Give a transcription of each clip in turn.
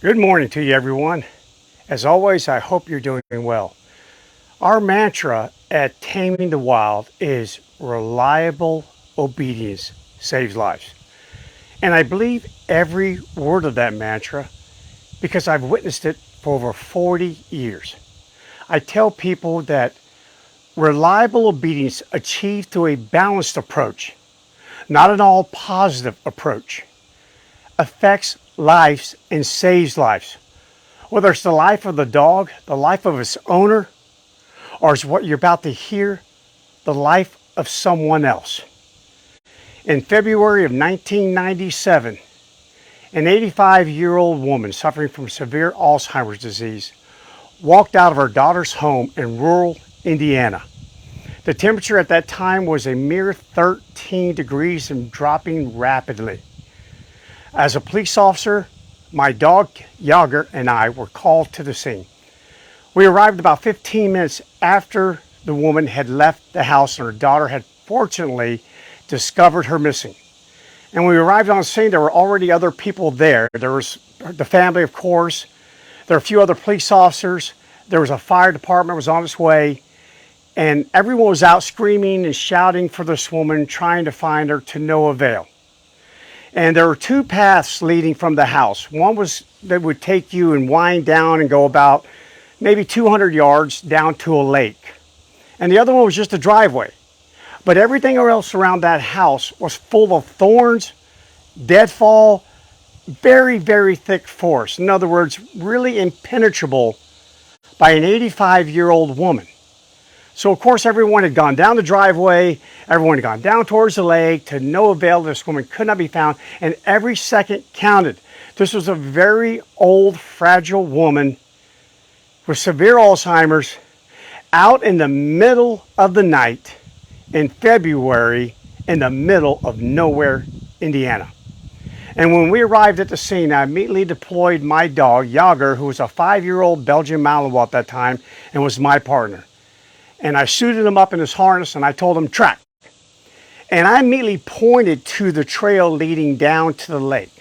Good morning to you, everyone. As always, I hope you're doing well. Our mantra at Taming the Wild is reliable obedience saves lives. And I believe every word of that mantra because I've witnessed it for over 40 years. I tell people that reliable obedience achieved through a balanced approach, not an all positive approach, affects lives and saves lives. Whether it's the life of the dog, the life of its owner, or is what you're about to hear, the life of someone else. In February of 1997, an 85-year-old woman suffering from severe Alzheimer's disease walked out of her daughter's home in rural Indiana. The temperature at that time was a mere 13 degrees and dropping rapidly. As a police officer, my dog Jager and I were called to the scene. We arrived about 15 minutes after the woman had left the house and her daughter had fortunately discovered her missing. And when we arrived on scene, there were already other people there. There was the family, of course. There were a few other police officers. There was a fire department was on its way. And everyone was out screaming and shouting for this woman, trying to find her to no avail. And there were two paths leading from the house. One was that would take you and wind down and go about maybe 200 yards down to a lake. And the other one was just a driveway. But everything else around that house was full of thorns, deadfall, very, very thick forest. In other words, really impenetrable by an 85-year-old woman. So, of course, everyone had gone down the driveway, everyone had gone down towards the lake, to no avail. This woman could not be found, and every second counted. This was a very old, fragile woman with severe Alzheimer's out in the middle of the night in February in the middle of nowhere, Indiana. And when we arrived at the scene, I immediately deployed my dog, Jager, who was a 5-year-old Belgian Malinois at that time and was my partner. And I suited him up in his harness and I told him, track. And I immediately pointed to the trail leading down to the lake.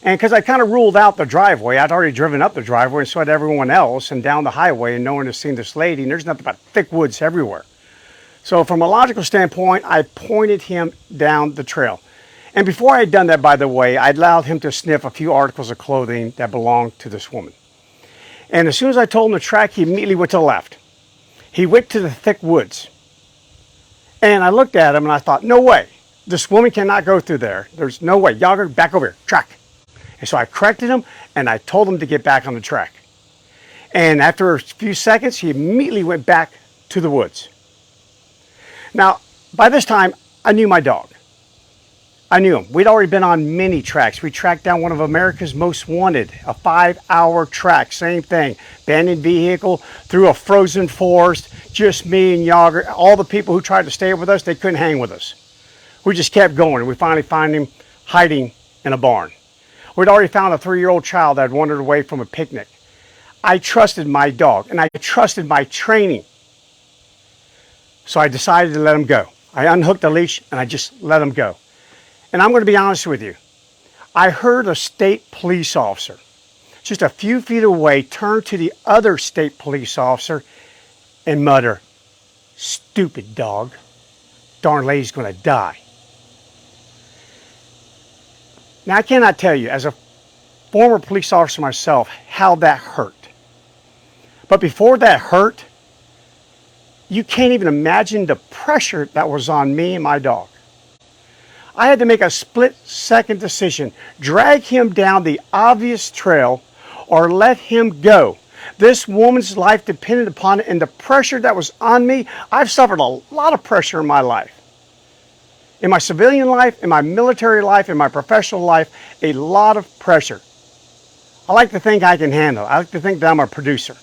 And because I kind of ruled out the driveway, I'd already driven up the driveway and so had everyone else and down the highway, and no one had seen this lady, and there's nothing but thick woods everywhere. So from a logical standpoint, I pointed him down the trail. And before I had done that, by the way, I allowed him to sniff a few articles of clothing that belonged to this woman. And as soon as I told him to track, he immediately went to the left. He went to the thick woods. And I looked at him and I thought, no way. This woman cannot go through there. There's no way. Jager, back over here. Track. And so I corrected him and I told him to get back on the track. And after a few seconds, he immediately went back to the woods. Now, by this time, I knew my dog. I knew him. We'd already been on many tracks. We tracked down one of America's Most Wanted, a 5-hour track, same thing. Abandoned vehicle, through a frozen forest, just me and Jager. All the people who tried to stay with us, they couldn't hang with us. We just kept going, and we finally found him hiding in a barn. We'd already found a 3-year-old child that had wandered away from a picnic. I trusted my dog, and I trusted my training. So I decided to let him go. I unhooked the leash, and I just let him go. And I'm going to be honest with you. I heard a state police officer, just a few feet away, turn to the other state police officer and mutter, "Stupid dog. Darn lady's going to die." Now, I cannot tell you, as a former police officer myself, how that hurt. But before that hurt, you can't even imagine the pressure that was on me and my dog. I had to make a split-second decision, drag him down the obvious trail or let him go. This woman's life depended upon it, and the pressure that was on me, I've suffered a lot of pressure in my life. In my civilian life, in my military life, in my professional life, a lot of pressure. I like to think I can handle it. I like to think that I'm a producer.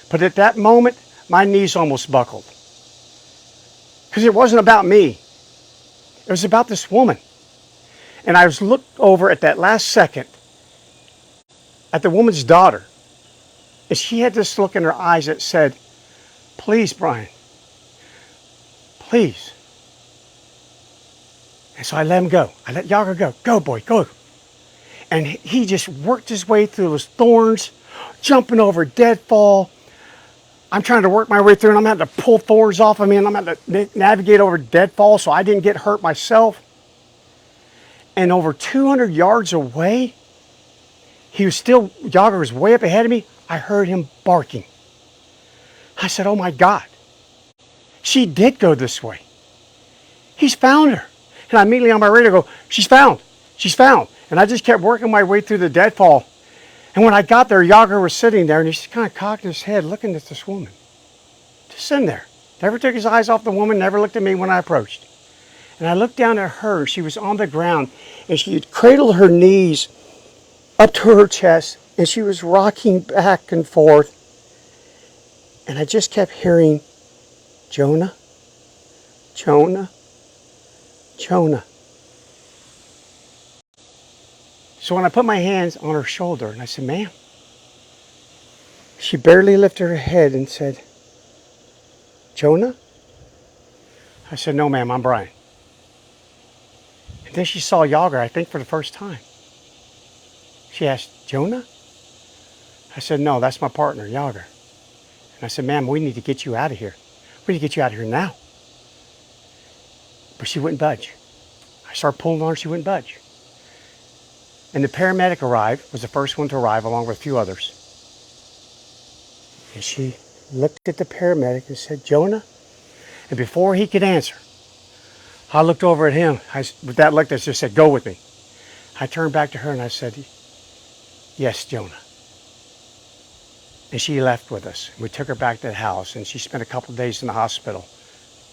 But at that moment, my knees almost buckled. Because it wasn't about me. It was about this woman. And I was looked over at that last second at the woman's daughter. And she had this look in her eyes that said, "Please, Bryan, please." And so I let him go. I let Jager go. Go, boy, go. And he just worked his way through those thorns, jumping over deadfall. I'm trying to work my way through, and I'm having to pull thorns off of me, and I'm having to navigate over deadfall so I didn't get hurt myself. And over 200 yards away, Jager was way up ahead of me. I heard him barking. I said, oh my God, she did go this way. He's found her. And I immediately on my radio go, she's found, she's found. And I just kept working my way through the deadfall. And when I got there, Jager was sitting there, and he's just kind of cocking his head, looking at this woman. Just sitting there. Never took his eyes off the woman, never looked at me when I approached. And I looked down at her. She was on the ground, and she had cradled her knees up to her chest, and she was rocking back and forth. And I just kept hearing, Jonah, Jonah, Jonah. So when I put my hands on her shoulder, and I said, ma'am, she barely lifted her head and said, Jonah? I said, no, ma'am, I'm Bryan. And then she saw Jager, I think for the first time. She asked, Jonah? I said, no, that's my partner, Jager. And I said, ma'am, we need to get you out of here. We need to get you out of here now. But she wouldn't budge. I started pulling on her, she wouldn't budge. And the paramedic arrived, was the first one to arrive along with a few others. And she looked at the paramedic and said, Jonah? And before he could answer, I looked over at him with that look that just said, go with me. I turned back to her and I said, yes, Jonah. And she left with us. We took her back to the house, and she spent a couple of days in the hospital.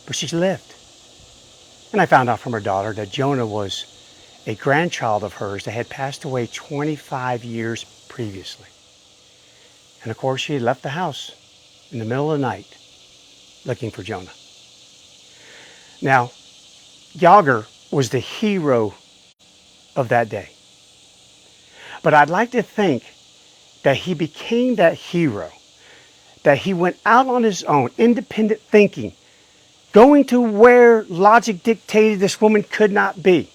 But she lived. And I found out from her daughter that Jonah was a grandchild of hers that had passed away 25 years previously. And of course, she had left the house in the middle of the night looking for Jonah. Now, Jager was the hero of that day. But I'd like to think that he became that hero, that he went out on his own, independent thinking, going to where logic dictated this woman could not be.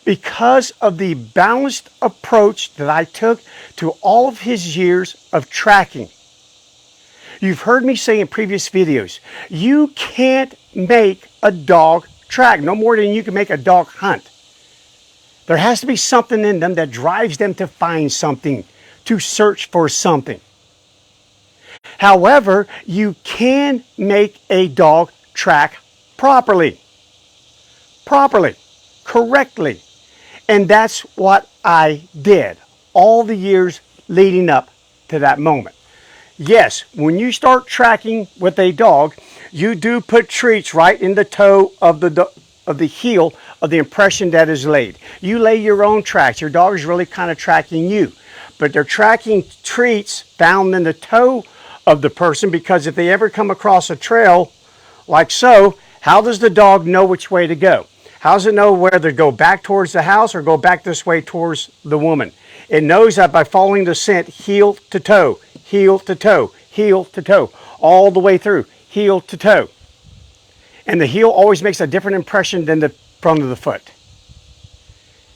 Because of the balanced approach that I took to all of his years of tracking. You've heard me say in previous videos, you can't make a dog track, no more than you can make a dog hunt. There has to be something in them that drives them to find something, to search for something. However, you can make a dog track properly, correctly. And that's what I did all the years leading up to that moment. Yes, when you start tracking with a dog, you do put treats right in the toe of the heel of the impression that is laid. You lay your own tracks. Your dog is really kind of tracking you. But they're tracking treats found in the toe of the person, because if they ever come across a trail like so, how does the dog know which way to go? How does it know whether to go back towards the house or go back this way towards the woman? It knows that by following the scent heel to toe, heel to toe, heel to toe, all the way through, heel to toe. And the heel always makes a different impression than the front of the foot.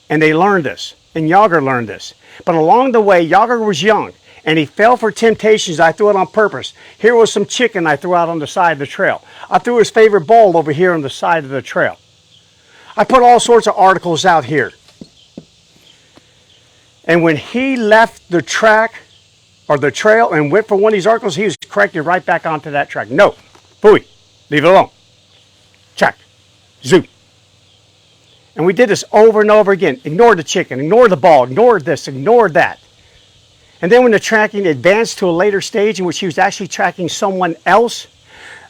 And they learned this, and Jager learned this. But along the way, Jager was young, and he fell for temptations. I threw it on purpose. Here was some chicken I threw out on the side of the trail. I threw his favorite ball over here on the side of the trail. I put all sorts of articles out here. And when he left the track or the trail and went for one of these articles, he was corrected right back onto that track. No, Bowie, leave it alone. Check, zoom. And we did this over and over again. Ignore the chicken, ignore the ball, ignore this, ignore that. And then when the tracking advanced to a later stage in which he was actually tracking someone else,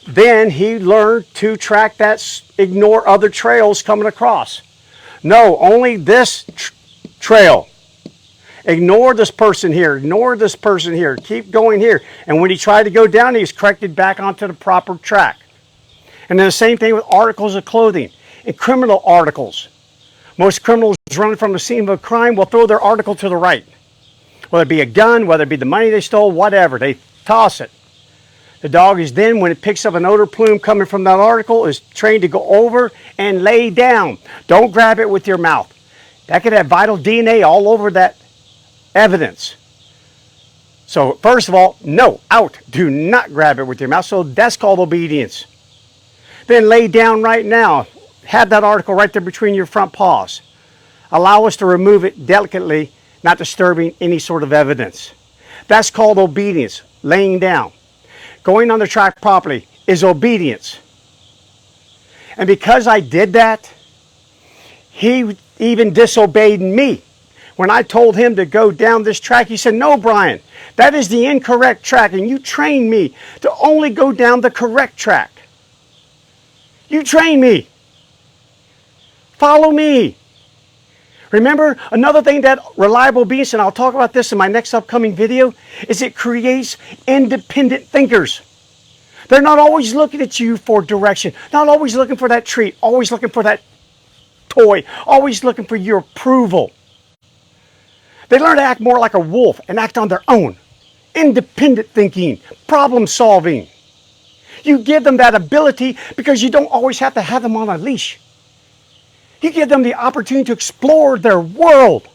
then he learned to track that, ignore other trails coming across. No, only this trail. Ignore this person here, ignore this person here, keep going here. And when he tried to go down, he was corrected back onto the proper track. And then the same thing with articles of clothing and criminal articles. Most criminals running from the scene of a crime will throw their article to the right. Whether it be a gun, whether it be the money they stole, whatever, they toss it. The dog is then, when it picks up an odor plume coming from that article, is trained to go over and lay down. Don't grab it with your mouth. That could have vital DNA all over that evidence. So first of all, no, out. Do not grab it with your mouth. So that's called obedience. Then lay down right now. Have that article right there between your front paws. Allow us to remove it delicately, not disturbing any sort of evidence. That's called obedience, laying down. Going on the track properly is obedience. And because I did that, he even disobeyed me. When I told him to go down this track, he said, no, Bryan, that is the incorrect track, and you trained me to only go down the correct track. You trained me. Follow me. Remember, another thing that reliable obedience, and I'll talk about this in my next upcoming video, is it creates independent thinkers. They're not always looking at you for direction, not always looking for that treat, always looking for that toy, always looking for your approval. They learn to act more like a wolf and act on their own. Independent thinking, problem solving. You give them that ability because you don't always have to have them on a leash. You give them the opportunity to explore their world.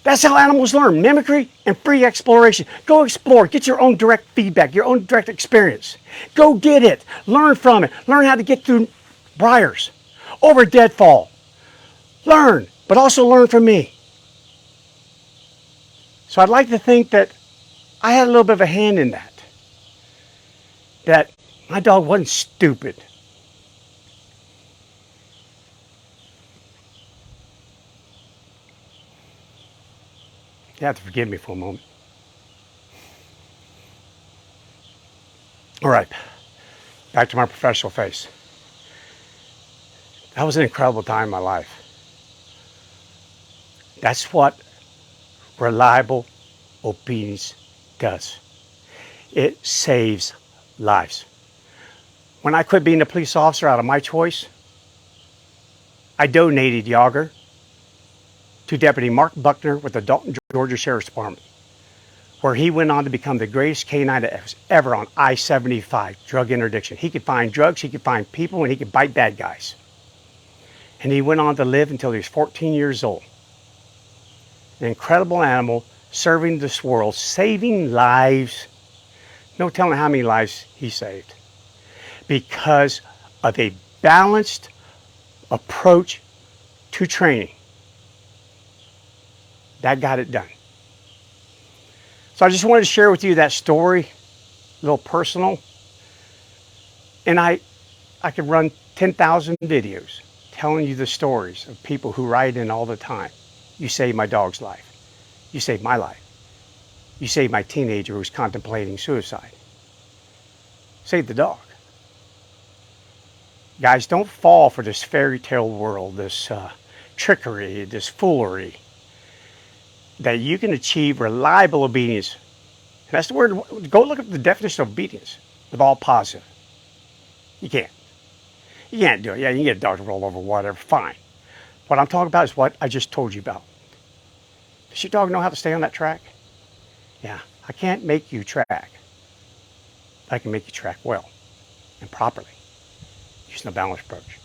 That's how animals learn, mimicry and free exploration. Go explore, get your own direct feedback, your own direct experience. Go get it, learn from it, learn how to get through briars, over deadfall. Learn, but also learn from me. So I'd like to think that I had a little bit of a hand in that. That my dog wasn't stupid. You have to forgive me for a moment. All right, back to my professional face. That was an incredible time in my life. That's what reliable obedience does. It saves lives. When I quit being a police officer out of my choice, I donated Jager to Deputy Mark Buckner with the Dalton, Georgia Sheriff's Department, where he went on to become the greatest canine that was ever on I-75, drug interdiction. He could find drugs, he could find people, and he could bite bad guys. And he went on to live until he was 14 years old. An incredible animal, serving this world, saving lives. No telling how many lives he saved. Because of a balanced approach to training. That got it done. So I just wanted to share with you that story, a little personal. And I could run 10,000 videos telling you the stories of people who write in all the time. You saved my dog's life. You saved my life. You saved my teenager who was contemplating suicide. Save the dog. Guys, don't fall for this fairy tale world, this trickery, this foolery, that you can achieve reliable obedience. And that's the word. Go look up the definition of obedience with all positive. You can't. You can't do it. Yeah, you can get a dog to roll over, whatever, fine. What I'm talking about is what I just told you about. Does your dog know how to stay on that track? Yeah, I can't make you track. I can make you track well and properly using a balanced approach.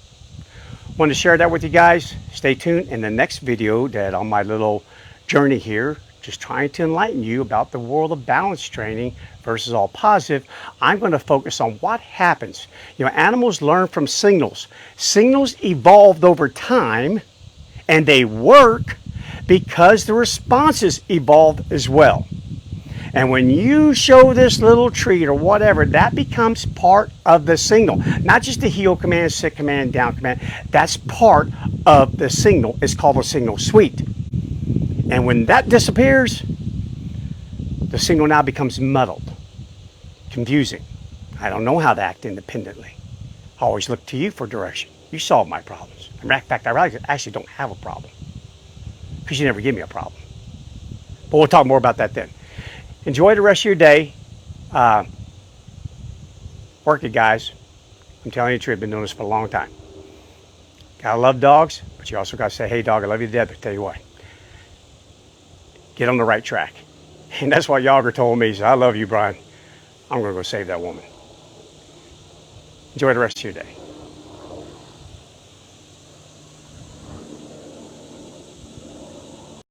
Wanted to share that with you guys. Stay tuned in the next video that on my little journey here, just trying to enlighten you about the world of balance training versus all positive. I'm going to focus on what happens. You know, animals learn from signals. Signals evolved over time, and they work because the responses evolved as well. And when you show this little treat or whatever, that becomes part of the signal. Not just the heel command, sit command, down command. That's part of the signal. It's called a signal suite. And when that disappears, the signal now becomes muddled, confusing. I don't know how to act independently. I always look to you for direction. You solve my problems. In fact, I actually don't have a problem because you never give me a problem. But we'll talk more about that then. Enjoy the rest of your day. Work it, guys. I'm telling you the truth. I've been doing this for a long time. Gotta love dogs, but you also gotta say, hey, dog, I love you to death. But tell you what, get on the right track. And that's what Jager told me. He said, I love you, Bryan. I'm gonna go save that woman. Enjoy the rest of your day.